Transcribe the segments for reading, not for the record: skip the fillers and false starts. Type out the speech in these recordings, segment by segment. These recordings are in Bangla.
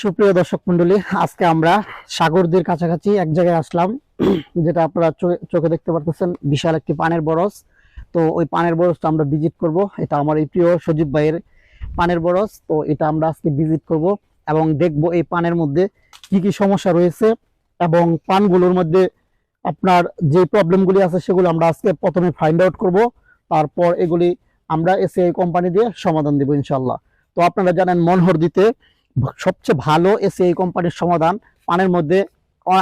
সুপ্রিয় দর্শক মন্ডলী, আজকে আমরা সাগরদীর কাছাকাছি এক জায়গায় আসলাম, যেটা আপনারা চোখে দেখতে পারতেছেন, বিশাল একটি পানের বরজ। তো ওই পানের বরজটা আমরা ভিজিট করব। এটা আমার এই প্রিয় সজীব ভাইয়ের পানের বরজ। তো এটা আমরা আজকে ভিজিট করব এবং দেখব এই পানের মধ্যে কি কি সমস্যা রয়েছে এবং পানগুলোর মধ্যে আপনার যে প্রবলেমগুলি আছে সেগুলো আমরা আজকে প্রথমে ফাইন্ড আউট করব। তারপর এগুলি আমরা এসিআই কোম্পানি দিয়ে সমাধান দেব ইনশাল্লাহ। তো আপনারা জানেন মনোহরদীতে সবচেয়ে ভালো এসিআই কোম্পানির সমাধান পানের মধ্যে।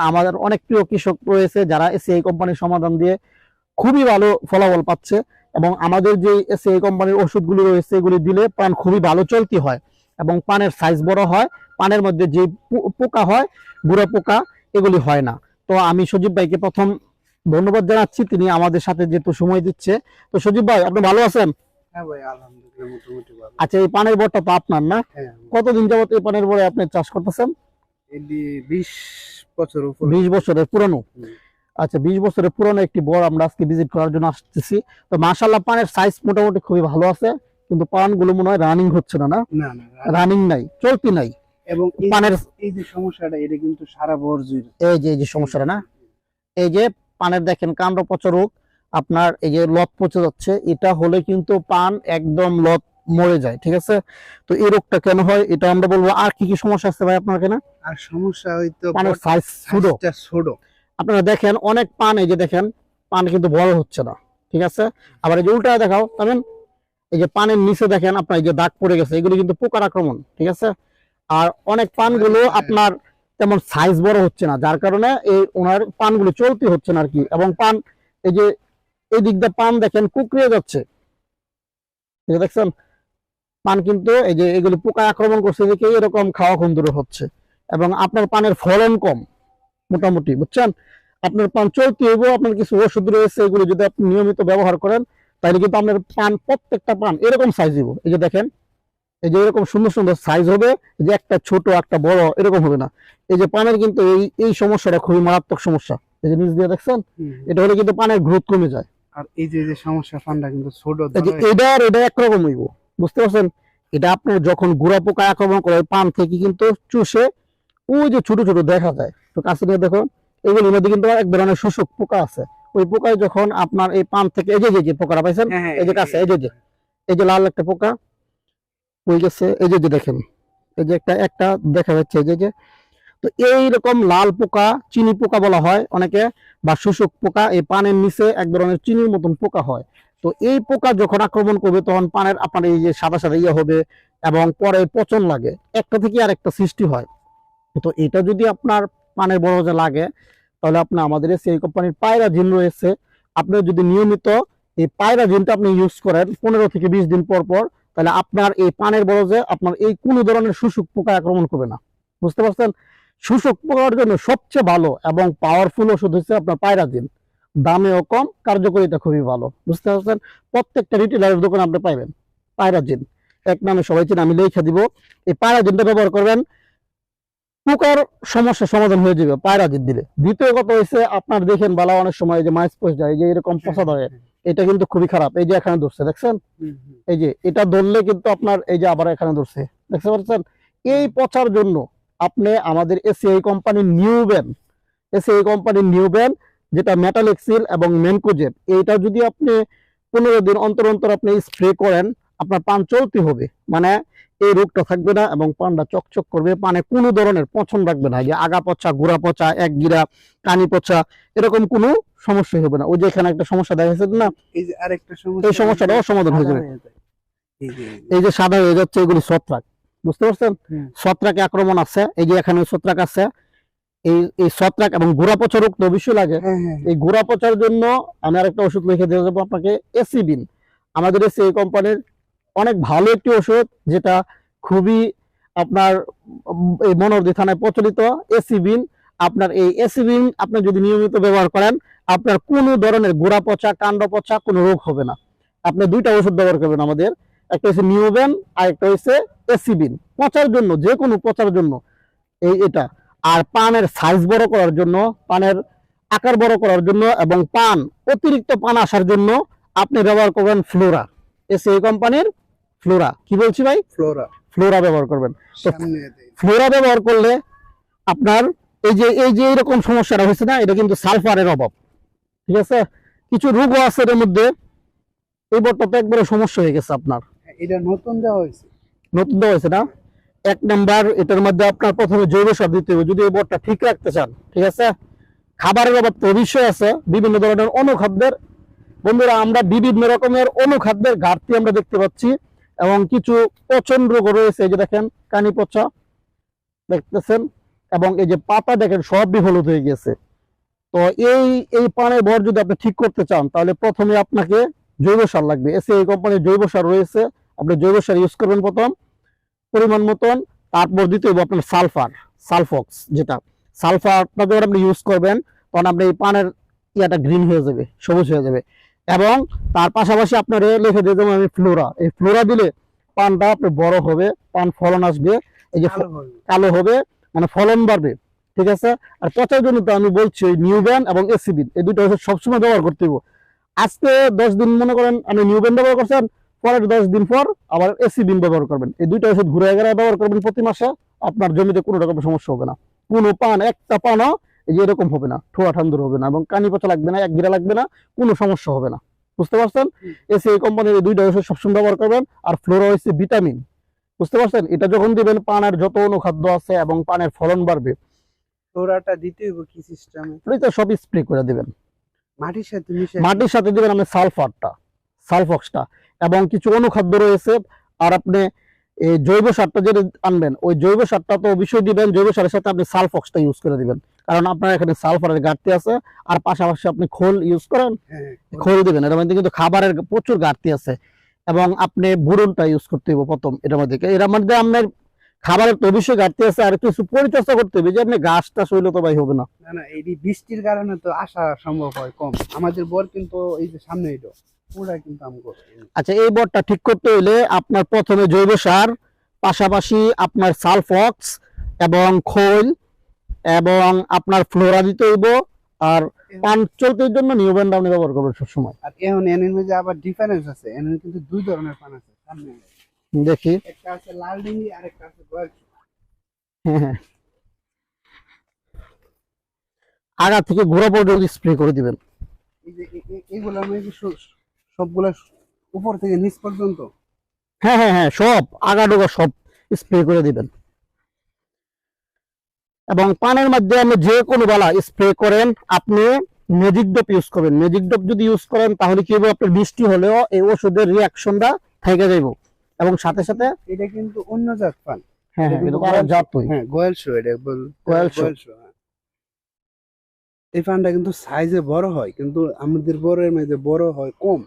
আমাদের অনেক প্রিয় কৃষক রয়েছে যারা এসিআই কোম্পানির সমাধান দিয়ে খুবই ভালো ফলাফল পাচ্ছে, এবং আমাদের যে এসিআই কোম্পানির ওষুধগুলি রয়েছে এগুলি দিলে পান খুবই ভালো চলতি হয় এবং পানের সাইজ বড় হয়। পানের মধ্যে যে পোকা হয়, গুঁড়া পোকা, এগুলি হয় না। তো আমি সজীব ভাইকে প্রথম ধন্যবাদ জানাচ্ছি, তিনি আমাদের সাথে যেহেতু সময় দিচ্ছে। তো সজীব ভাই, আপনি ভালো আছেন? হ্যাঁ ভাই, আলহামদুলিল্লাহ মোটামুটি ভালো। আচ্ছা, এই পানের বরটা তো আপনার না? হ্যাঁ। কতদিন যাবত এই পানের বরে আপনি চাষ করতেছেন? এটি 20 বছর উপর। 20 বছরের পুরানো। হুম। আচ্ছা, 20 বছরের পুরানো একটি বর আমরা আজকে ভিজিট করার জন্য আসতেছি। তো মাশাআল্লাহ, পানের সাইজ মোটামুটি খুবই ভালো আছে, কিন্তু পানগুলো মনে হয় রানিং হচ্ছে না। না না, রানিং নাই, চলতি নাই। এবং পানের এই যে সমস্যাটা, এটা কিন্তু সারা বছর জুড়ে। এই যে সমস্যাটা না, এই যে পানের দেখেন কাণ্ড পচা রোগ, আপনার এই যে লত পচে যাচ্ছে, এটা হলে কিন্তু পান একদম লত মরে যায়। ঠিক আছে, তো এই রোগটা কেন হয় এটা আমরা বলবো। আর কি কি সমস্যা আছে ভাই আপনার কেনা? আর সমস্যা হয়তো পানের সাইজ ছোট। ছোট। আপনারা দেখেন অনেক পান, এই যে দেখেন পান কিন্তু বড় হচ্ছে না। ঠিক আছে, আবার এই যে উল্টা দেখাও পাবেন, এই যে পানের নিচে দেখেন আপনার এই যে দাগ পড়ে গেছে, এগুলো কিন্তু পোকার আক্রমণ। ঠিক আছে, আর অনেক পানগুলো আপনার তেমন সাইজ বড় হচ্ছে না, যার কারণে এই ওনার পানগুলো চলতে হচ্ছে না আর কি। এবং পান এই যে এই দিক দিয়ে পান দেখেন কুকড়িয়ে যাচ্ছে, দেখছেন পান কিন্তু এই যে এগুলি পোকা আক্রমণ করছে, দেখে এরকম খাওয়া খুন্দুর হচ্ছে। এবং আপনার পানের ফলন কম মোটামুটি, বুঝছেন? আপনার পান চলতি হইব, আপনার কিছু ওষুধ রয়েছে, এগুলো যদি আপনি নিয়মিত ব্যবহার করেন তাহলে কিন্তু আপনার পান, প্রত্যেকটা পান এরকম সাইজ দিব। এই যে দেখেন, এই যে এরকম সুন্দর সুন্দর সাইজ হবে, যে একটা ছোট একটা বড় এরকম হবে না। এই যে পানের কিন্তু এই সমস্যাটা খুবই মারাত্মক সমস্যা। এই যে নিচ দিয়ে দেখছেন, এটা হলে কিন্তু পানের গ্রোথ কমে যায়। আর এই যে সমস্যা, পানটা কিন্তু ছোট। এটা একরকম হইব, বুঝতে পারছেন? এটা আপনার যখন গুড়া পোকা আক্রমণ করে পান থেকে কিন্তু চুষে ওই যে ছোট ছোট দেখা যায়, তো কাছে নিয়ে দেখো, এগুলোর মধ্যে কিন্তু এক ধরনের শোষক পোকা আছে। ওই পোকায় যখন আপনার এই পান থেকে এই যে পোকাটা পাইছেন, এই যে কাছে এই যে লাল একটা পোকা হয়ে গেছে, এই যে দেখেন, এই যে একটা দেখা যাচ্ছে, এই যে। তো এইরকম লাল পোকা, চিনি পোকা বলা হয় অনেকে, বা শোষক পোকা, এই পানের নিচে এক ধরনের চিনির মতন পোকা হয়। তো এই পোকা যখন আক্রমণ করবে তখন পানের আপনার এই যে সাদা সাদা ইয়ে হবে এবং পরে পচন লাগে, একটা থেকে আর একটা সৃষ্টি হয়। তো এটা যদি আপনার পানের বরজে লাগে তাহলে আপনি আমাদের সেই কোম্পানির পায়রাজিন রয়েছে, আপনি যদি নিয়মিত এই পায়রাজিনটা আপনি ইউজ করেন 15 থেকে 20 দিন পর পর, তাহলে আপনার এই পানের বরজে আপনার এই কোনো ধরনের শোষক পোকা আক্রমণ করবে না। বুঝতে পারছেন? শোষক পোকার জন্য সবচেয়ে ভালো এবং পাওয়ারফুল ওষুধ হচ্ছে আপনার পায়রাজিন। দামেও কম, কার্যকারিতা খুবই ভালো। বুঝতে পারছেন? প্রত্যেকটা রিটেলারের দোকানে আপনি পাইবেন পায়রাজিন, এক নামে সবাই চেনে, আমি লিখে দিব। এই পায়রাজিনটা ব্যবহার করবেন, পোকার সমস্যা সমাধান হয়ে যাবে পায়রাজিন দিলে। দ্বিতীয় কথা হয়েছে, আপনার দেখেন বালা অনেক সময় যে মাইস পচে যায়, যে এরকম পচা ধরে, এটা কিন্তু খুবই খারাপ। এই যে এখানে ধরছে, দেখছেন? এই যে এটা ধরলে কিন্তু আপনার এই যে আবার এখানে ধরছে, দেখতে পাচ্ছেন? এই পচার জন্য আপনি আমাদের এসিআই কোম্পানির নিউবেন, যেটা মেটালেক্সিল এবং ম্যানকোজেব, এইটা যদি আপনি 15 দিন অন্তর অন্তর আপনি স্প্রে করেন, আপনার পান চলতে হবে, মানে এই রোগটা থাকবে না এবং পানটা চকচক করবে। পানে কোনো ধরনের পচন রাখবে না, যে আগা পচা, গোড়া পচা, এক গিরা, কানি পচা, এরকম কোনো সমস্যা হবে না। ওই যে এখানে একটা সমস্যা দেখা যাচ্ছে না, এই যে আরেকটা সমস্যা, এই সমস্যাটাও সমাধান হয়ে যাবে। এই যে সাদা হয়ে যাচ্ছে, এগুলি ছত্রাক। বুঝতে পারছেন? ছত্রাকে আক্রমণ আছে, এই যে এখানে ছত্রাক আছে, এই ছত্রাক এবং গোড়া পচা রোগ তো অবশ্যই লাগে। এই গোড়া পচার জন্য আমি আরেকটা ওষুধ লিখে দিয়ে যাবো আপনাকে, এসিবিন। আমাদের এই কোম্পানির অনেক ভালো একটি ওষুধ, যেটা খুবই আপনার এই মনোহরদী থানায় প্রচলিত, এসিবিন। আপনার এই এসিবিন আপনি যদি নিয়মিত ব্যবহার করেন, আপনার কোনো ধরনের গোড়া পচা, কাণ্ড পচা কোনো রোগ হবে না। আপনি দুইটা ওষুধ ব্যবহার করবেন আমাদের, একটা হচ্ছে নিউবেন আর একটা হচ্ছে এসিবিন, পচার জন্য, যে কোনো পচার জন্য এটা। আর পানের সাইজ বড় করার জন্য, পানের আকার বড় করার জন্য এবং পান অতিরিক্ত পান আসার জন্য আপনি ব্যবহার করবেন ফ্লোরা, এসিআই কোম্পানির ফ্লোরা। কি বলছি ভাই? ফ্লোরা ব্যবহার করবেন। তো সামনে দেয়। ফ্লোরা ব্যবহার করলে আপনার এই যে এরকম সমস্যাটা হয়েছে না, এটা কিন্তু সালফারের অভাব। ঠিক আছে, কিছু রোগও আছে এর মধ্যে। এই বটটা তো একবারে সমস্যা হয়ে গেছে আপনার, এটা নতুন দেওয়া হয়েছে। নতুন দেওয়া হয়েছে না। এক নাম্বার, এটার মধ্যে আপনার প্রথমে জৈব সার দিতে হবে যদি এই বটটা ঠিক রাখতে চান। ঠিক আছে, খাবারের অভাব তো অবশ্যই আছে, বিভিন্ন ধরনের অনুখাদ্যের, বন্ধুরা আমরা বিভিন্ন রকমের অনুখাদ্যের ঘাটতি আমরা দেখতে পাচ্ছি, এবং কিছু পচন রোগ রয়েছে। এই যে দেখেন কানি পচা দেখতেছেন, এবং এই যে পাতা দেখেন সব বিফলত হয়ে গেছে। তো এই পানের ভর যদি আপনি ঠিক করতে চান, তাহলে প্রথমে আপনাকে জৈব সার লাগবে। এই কোম্পানির জৈব সার রয়েছে, আপনি জৈব সার ইউজ করবেন প্রথম পরিমাণ মতন। তারপর দিতে হবে আপনার সালফক্স, যেটা সালফারটা যখন আপনি ইউজ করবেন, তখন আপনি এই পানের ইয়াটা গ্রিন হয়ে যাবে, সবুজ হয়ে যাবে। এবং তার পাশাপাশি আপনার লিখে দিয়ে দেবো আমি ফ্লোরা। এই ফ্লোরা দিলে পানটা আপনার বড় হবে, পান ফলন আসবে, এই যে ভালো হবে। কালো হবে, মানে ফলন বাড়বে। ঠিক আছে, আর পচার জন্য তো আমি বলছি ওই নিউব্যান এবং এসিবিন, এই দুটো ওষুধ সবসময় ব্যবহার করতে হবে। আজকে 10 দিন মনে করেন আপনি নিউব্যান ব্যবহার করছেন, পরের 10 দিন পর আবার এসিবিন ব্যবহার করবেন। এই দুইটা ওষুধ ঘুরে গেলে ব্যবহার করবেন প্রতি মাসে, আপনার জমিতে কোনো রকমের সমস্যা হবে না। কোনো পান, একটা পানও এই যে এরকম হবে না, ঠোয়া ঠান্ডুর হবে না, এবং কানি পচা লাগবে না, এক গিরা লাগবে না, কোনো সমস্যা হবে না। বুঝতে পারছেন? এই কোম্পানির এই দুইটা ওষুধ সবসময় ব্যবহার করবেন। আর ফ্লোরা হচ্ছে ভিটামিন, বুঝতে পারছেন? এটা যখন দিবেন পানের যত অনুখাদ্য আছে এবং পানের ফলন বাড়বে। তোরাটা দিতে হইব কি সিস্টেমে? এটা সব স্প্রে করে দিবেন, মাটির সাথে মিশে। মাটির সাথে দিবেন আপনি সালফক্সটা, এবং কিছু অনুখাদ্য রয়েছে। আর আপনি এই জৈব সারটা যেটা আনবেন, ওই জৈব সারটা তো অবশ্যই দিবেন, জৈব সারের সাথে আপনি সালফক্সটা ইউজ করে দিবেন, কারণ আপনার এখানে সালফারের ঘাটতি আছে। আর পাশাপাশি আপনি খোল ইউজ করেন, হ্যাঁ, খোল দিবেন, এর মধ্যে কিন্তু খাবারের প্রচুর ঘাটতি আছে। এবং আপনি বুরনটা ইউজ করতে হবে প্রথম, এর মধ্যে আপনার খাবারের তো অবশ্যই ঘাটতি আছে। আর কিছু পরিচর্যা করতে হবে, যে আপনি গাছটা শৈল তো ভাই হবে না। না না, এই বৃষ্টির কারণে তো আসা সম্ভব হয় কম। আমাদের বর কিন্তু এই যে সামনে এটা পুরা কিন্তু আমগো। আচ্ছা, এই বটটা ঠিক করতে হলে আপনার প্রথমে জৈব সার, পাশাপাশি আপনার সালফক্স এবং খোল, এবং আপনার ফ্লোরা দিতে হইব। আর পান চলতের জন্য নিউবেন ডাউন ব্যবহার করবেন সবসময়। আর এখন এনের মধ্যে আবার ডিফারেন্স আছে। এনের কিন্তু দুই ধরনের পান আছে সামনে। দেখি, একটা আছে লাল ডিঙ্গি আর একটা আছে গোয়াল। হ্যাঁ হ্যাঁ, আগা থেকে ঘোরা পর্যন্ত স্প্রে করে দিবেন। এই যে এগুলোর মধ্যে সবগুলা উপর থেকে নিচ পর্যন্ত। হ্যাঁ হ্যাঁ হ্যাঁ, সব আগা ডোগা সব স্প্রে করে দিবেন। এবং পানের মধ্যে আপনি যে কোনো বেলা স্প্রে করেন, আপনি ম্যাজিক ডোপ ইউজ করবেন। ম্যাজিক ডোপ যদি ইউজ করেন, তাহলে কি হবে, আপনার বৃষ্টি হলেও এই ওষুধের রিয়াকশনটা থেকে যাইব, এবং সাথে সাথে এটা কিন্তু অন্য জাত পান। হ্যাঁ হ্যাঁ, এটা তো আরেক জাতই। হ্যাঁ, গোয়াল শো এটা গোয়াল শো। হ্যাঁ। এই পানটা কিন্তু সাইজে বড় হয়, কিন্তু আমাদের বড়ের মধ্যে বড় হয় কম।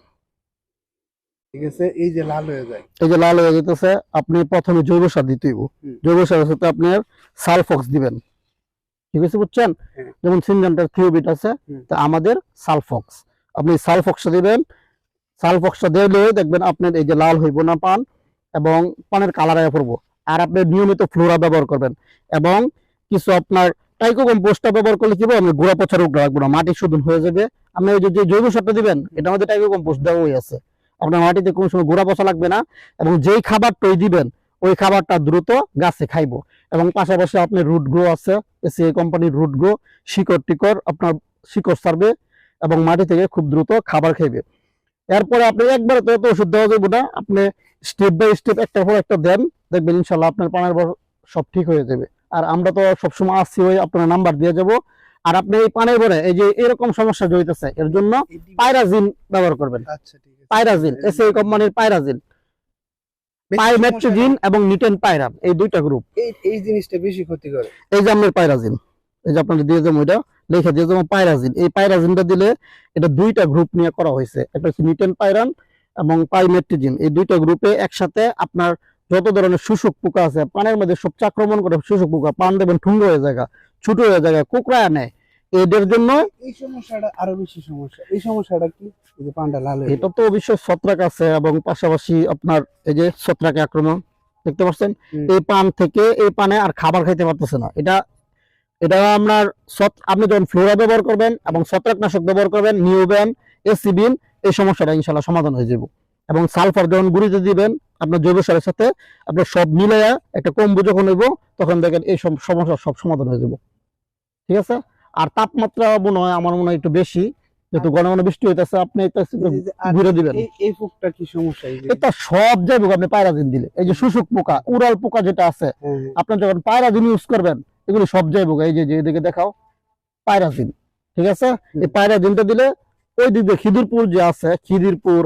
ঠিক আছে, এই যে লাল হয়ে যায়। এই যে লাল হয়ে যেতেছে, আপনি প্রথমে জৈব সার দিতে হইব। জৈব সারের সাথে আপনার সালফক্স দিবেন। ঠিক আছে, বুঝছেন? হ্যাঁ। যেমন সিনজেন্টার থিওবিট আছে, তা আমাদের সালফক্স, আপনি সালফক্সটা দিবেন। সালফক্সটা দিলে দেখবেন আপনার এই যে লাল হইব না পান, এবং পানের কালার আয়া পড়বো। আর আপনি নিয়মিত ফ্লোরা ব্যবহার করবেন, এবং কিছু আপনার টাইকো কম্পোস্টটা ব্যবহার করলে কি হবে, আপনার গোড়া পচা রোগ লাগবে না, মাটি শোধন হয়ে যাবে। আপনি ওই যে জৈব সারটা দিবেন, এটা আমাদের টাইকো কম্পোস্ট দেওয়াই আছে, আপনার মাটিতে কোনো সময় গোড়া পচা লাগবে না। এবং যেই খাবারটাই দিবেন, ওই খাবারটা দ্রুত গাছে খাইবো। এবং পাশাপাশি আপনার রুট গ্রো আছে, এসিআই কোম্পানির রুট গ্রো, শিকড় টিকড় আপনার শিকড় ছাড়বে, এবং মাটি থেকে খুব দ্রুত খাবার খাইবে। এরপরে আপনি একবারে তো এত ওষুধ দেওয়া যাবে না, আপনি স্টেপ বাই স্টেপ একটা পর একটা দেন, দেখবেন ইনশাল্লাহ আপনার পানের বর সব ঠিক হয়ে যাবে। আর আমরা তো সবসময় আসছি, ওই আপনার নাম্বার দিয়ে যাব। আর আপনি এই পানের ভরে এই যে এরকম সমস্যা জড়িতেছে, এর জন্য পাইরাজিন ব্যবহার করবেন। আচ্ছা, ঠিক আছে। পাইরাজিন, এসিআই কোম্পানির পাইরাজিন, বেশি পাইমেট্রিজিন এবং নিটেন পাইরাম, এই দুইটা গ্রুপ। এই জিনিসটা বেশি ক্ষতি করে। এই যে আপনার পাইরাজিন, এই যে আপনার দিয়ে যাবো, ওইটা লিখে দিয়ে যাবো পাইরাজিন। এই পাইরাজিনটা দিলে, এটা দুইটা গ্রুপ নিয়ে করা হয়েছে, একটা হচ্ছে নিটেন পাইরান এবং পাইমেট্রিজিন। এই দুইটা গ্রুপে একসাথে আপনার যত ধরনের শোষক পোকা আছে পানের মধ্যে সবচেয়ে আক্রমণ করে শোষক পোকা, পান দেবেন ঠুঙ্গো হয়ে যায়, ছোট হয়ে যায়, কুকড়ায় নেয়, এদের জন্য এই সমস্যাটা আরো বেশি সমস্যা। এই সমস্যাটা কি, এই যে পানটা লাল হয়ে এটা তো অবশ্যই ছত্রাক আছে, এবং পাশাপাশি আপনার এই যে ছত্রাকের আক্রমণ দেখতে পাচ্ছেন। এই পান থেকে এই পানে আর খাবার খাইতে পারতেছে না। এটা আপনার আপনি যখন ফ্লোরা ব্যবহার করবেন এবং ছত্রাকনাশক ব্যবহার করবেন, নিউব্যান, এসিবিন, এই সমস্যাটা ইনশাল্লাহ সমাধান হয়ে যাবে। এবং সালফার যখন গুঁড়িতে দিবেন আপনার জৈব সারের সাথে, আপনার সব মিলাইয়া একটা কম্বো যখন হইব তখন দেখেন এই সব সমস্যা সব সমাধান হয়ে যাব। ঠিক আছে। আর তাপমাত্রা মনে হয় আমার মনে হয় একটু বেশি, যেহেতু ঘন ঘন বৃষ্টি হইতেছে, আপনি এটা আর ঘুরে দিবেন। এই পোকটা কি সমস্যা? এই যে এটা সব যাইব আপনি পায়রাজিন দিলে। এই যে শোষক পোকা, উড়াল পোকা যেটা আছে, হ্যাঁ, হ্যাঁ। আপনার যখন পায়রাজিন ইউজ করবেন এগুলো সব যাইব। এই যে এদিকে দেখাও পায়রাজিন, ঠিক আছে। এই পায়রাজিনটা দিলে ওই দিক দিয়ে খিদিরপুর যে আছে, খিদিরপুর,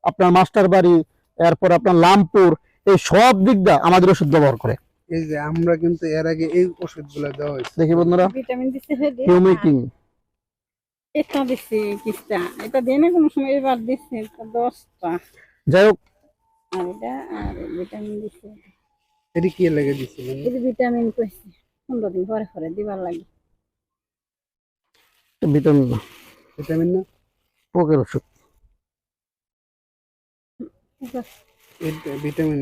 আপনার মাস্টার বাড়ি, এরপর আপনার লামপুর, এই সব দিক দিয়ে আমাদের ওষুধ ব্যবহার করে। এই যে আমরা কিন্তু এর আগে এই ওষুধগুলো দেওয়া হয়েছে। দেখি বন্ধুরা, ভিটামিন দিতে হেডে হিউমিকিং, এটা দিছি কিস্তা, এটা দিয়ে না কোনো সময় এবার দিছি 10টা, যাই হোক আর এটা আর ভিটামিন দিছি। এটি কি লেগে দিছিলেন? এই ভিটামিন কইছি 15 দিন পরে পরে দিবার লাগে। ভিটামিন না, ভিটামিন না, পোকের ওষুধ। ভিটামিন